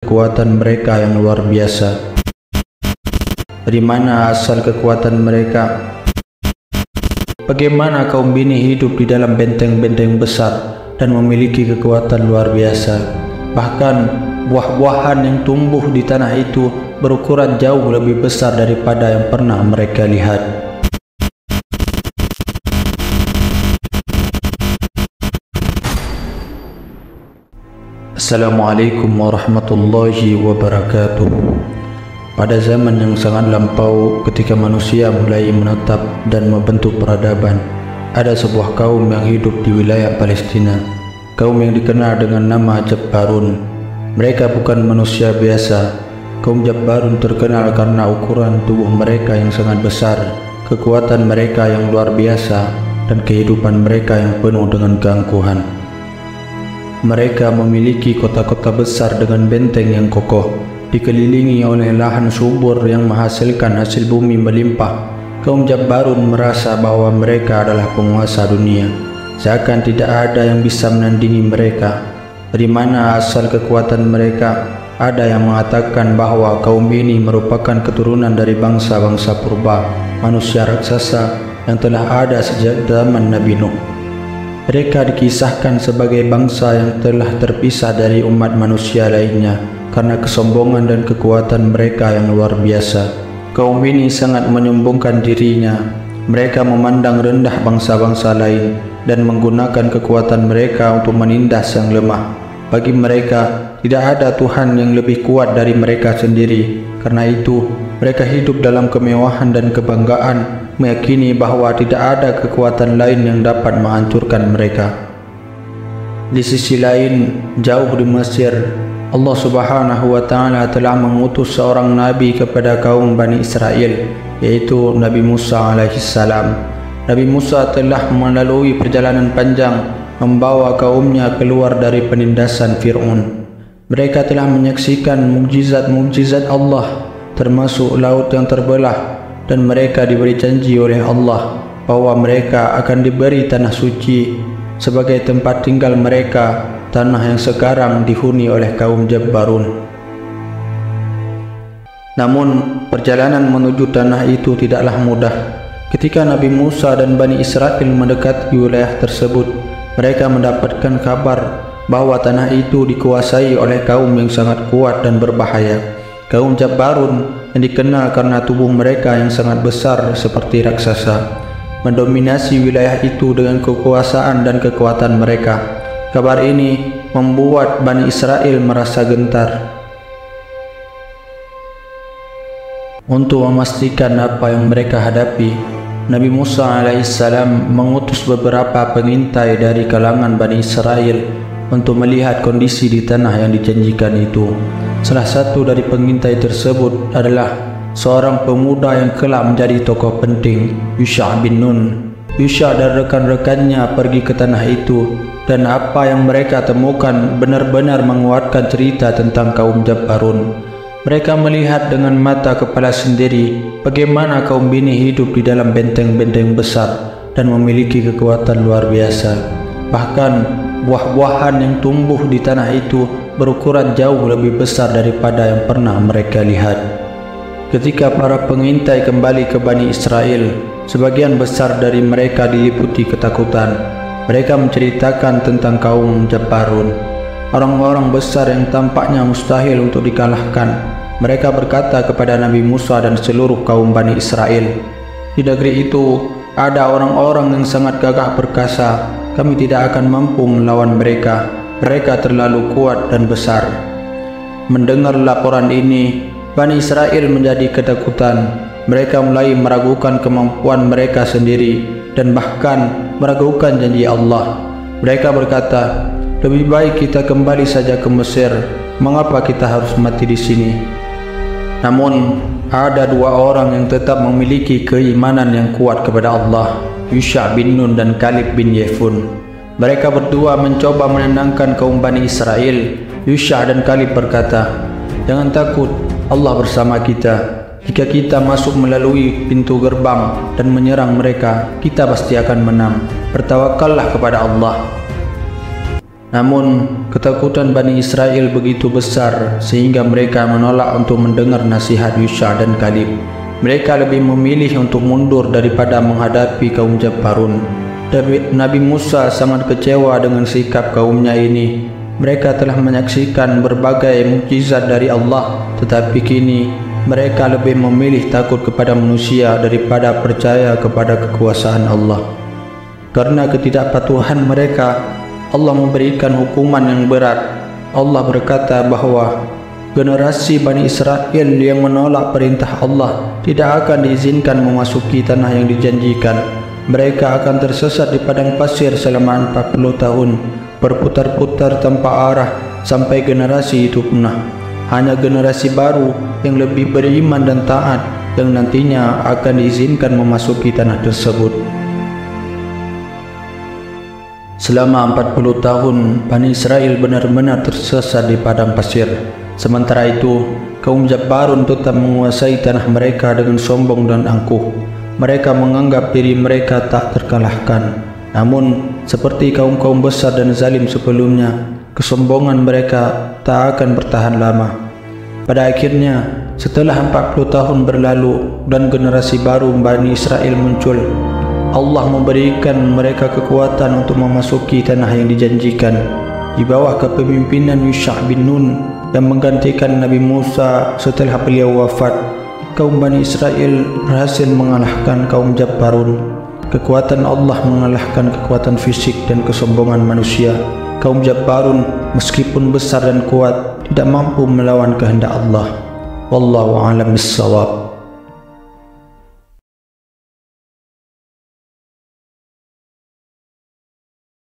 kekuatan mereka yang luar biasa. Dari mana asal kekuatan mereka? Bagaimana kaum Bini hidup di dalam benteng-benteng besar dan memiliki kekuatan luar biasa? Bahkan buah-buahan yang tumbuh di tanah itu berukuran jauh lebih besar daripada yang pernah mereka lihat. Assalamualaikum warahmatullahi wabarakatuh. Pada zaman yang sangat lampau, ketika manusia mulai menetap dan membentuk peradaban, ada sebuah kaum yang hidup di wilayah Palestina. Kaum yang dikenal dengan nama Jabbarun. Mereka bukan manusia biasa. Kaum Jabbarun terkenal karena ukuran tubuh mereka yang sangat besar, kekuatan mereka yang luar biasa, dan kehidupan mereka yang penuh dengan keangkuhan. Mereka memiliki kota-kota besar dengan benteng yang kokoh, dikelilingi oleh lahan subur yang menghasilkan hasil bumi melimpah. Kaum Jabbarun merasa bahwa mereka adalah penguasa dunia, seakan tidak ada yang bisa menandingi mereka. Dari mana asal kekuatan mereka? Ada yang mengatakan bahwa kaum ini merupakan keturunan dari bangsa-bangsa purba, manusia raksasa yang telah ada sejak zaman Nabi Nuh. Mereka dikisahkan sebagai bangsa yang telah terpisah dari umat manusia lainnya karena kesombongan dan kekuatan mereka yang luar biasa. Kaum ini sangat menyombongkan dirinya. Mereka memandang rendah bangsa-bangsa lain dan menggunakan kekuatan mereka untuk menindas yang lemah. Bagi mereka, tidak ada Tuhan yang lebih kuat dari mereka sendiri. Karena itu, mereka hidup dalam kemewahan dan kebanggaan, meyakini bahwa tidak ada kekuatan lain yang dapat menghancurkan mereka. Di sisi lain, jauh di Mesir, Allah Subhanahu wa Ta'ala telah mengutus seorang nabi kepada kaum Bani Israel, yaitu Nabi Musa alaihissalam. Nabi Musa telah melalui perjalanan panjang membawa kaumnya keluar dari penindasan Fir'aun. Mereka telah menyaksikan mukjizat-mukjizat Allah, termasuk laut yang terbelah, dan mereka diberi janji oleh Allah bahwa mereka akan diberi tanah suci sebagai tempat tinggal mereka, tanah yang sekarang dihuni oleh kaum Jabbarun. Namun perjalanan menuju tanah itu tidaklah mudah. Ketika Nabi Musa dan Bani Israel mendekati wilayah tersebut, mereka mendapatkan kabar bahwa tanah itu dikuasai oleh kaum yang sangat kuat dan berbahaya. Kaum Jabbarun yang dikenal karena tubuh mereka yang sangat besar seperti raksasa, mendominasi wilayah itu dengan kekuasaan dan kekuatan mereka. Kabar ini membuat Bani Israel merasa gentar. Untuk memastikan apa yang mereka hadapi, Nabi Musa alaihissalam mengutus beberapa pengintai dari kalangan Bani Israel untuk melihat kondisi di tanah yang dijanjikan itu. Salah satu dari pengintai tersebut adalah seorang pemuda yang kelak menjadi tokoh penting, Yusha bin Nun. Yusha dan rekan-rekannya pergi ke tanah itu, dan apa yang mereka temukan benar-benar menguatkan cerita tentang kaum Jabbarun. Mereka melihat dengan mata kepala sendiri bagaimana kaum Bini hidup di dalam benteng-benteng besar dan memiliki kekuatan luar biasa. Bahkan buah-buahan yang tumbuh di tanah itu berukuran jauh lebih besar daripada yang pernah mereka lihat. Ketika para pengintai kembali ke Bani Israel, sebagian besar dari mereka diliputi ketakutan. Mereka menceritakan tentang kaum Jabbarun, orang-orang besar yang tampaknya mustahil untuk dikalahkan. Mereka berkata kepada Nabi Musa dan seluruh kaum Bani Israel, di negeri itu ada orang-orang yang sangat gagah perkasa. Kami tidak akan mampu melawan mereka. Mereka terlalu kuat dan besar. Mendengar laporan ini, Bani Israel menjadi ketakutan. Mereka mulai meragukan kemampuan mereka sendiri dan bahkan meragukan janji Allah. Mereka berkata, lebih baik kita kembali saja ke Mesir. Mengapa kita harus mati di sini? Namun ada dua orang yang tetap memiliki keimanan yang kuat kepada Allah, Yusha bin Nun dan Kalib bin Yefun. Mereka berdua mencoba menenangkan kaum Bani Israel. Yusha dan Kalib berkata, jangan takut, Allah bersama kita. Jika kita masuk melalui pintu gerbang dan menyerang mereka, kita pasti akan menang. Bertawakallah kepada Allah. Namun ketakutan Bani Israel begitu besar sehingga mereka menolak untuk mendengar nasihat Yusha dan Kalib. Mereka lebih memilih untuk mundur daripada menghadapi kaum Jabbarun. Nabi Musa sangat kecewa dengan sikap kaumnya ini. Mereka telah menyaksikan berbagai mukjizat dari Allah, tetapi kini mereka lebih memilih takut kepada manusia daripada percaya kepada kekuasaan Allah. Karena ketidakpatuhan mereka, Allah memberikan hukuman yang berat. Allah berkata bahawa generasi Bani Israel yang menolak perintah Allah tidak akan diizinkan memasuki tanah yang dijanjikan. Mereka akan tersesat di padang pasir selama 40 tahun, berputar-putar tanpa arah sampai generasi itu punah. Hanya generasi baru yang lebih beriman dan taat yang nantinya akan diizinkan memasuki tanah tersebut. Selama 40 tahun, Bani Israel benar-benar tersesat di padang pasir. Sementara itu, kaum Jabbarun tetap menguasai tanah mereka dengan sombong dan angkuh. Mereka menganggap diri mereka tak terkalahkan. Namun, seperti kaum-kaum besar dan zalim sebelumnya, kesombongan mereka tak akan bertahan lama. Pada akhirnya, setelah 40 tahun berlalu dan generasi baru Bani Israel muncul, Allah memberikan mereka kekuatan untuk memasuki tanah yang dijanjikan. Di bawah kepemimpinan Yusha bin Nun yang menggantikan Nabi Musa setelah beliau wafat, kaum Bani Israel berhasil mengalahkan kaum Jabbarun. Kekuatan Allah mengalahkan kekuatan fisik dan kesombongan manusia. Kaum Jabbarun meskipun besar dan kuat tidak mampu melawan kehendak Allah. Wallahu a'lam bissawab.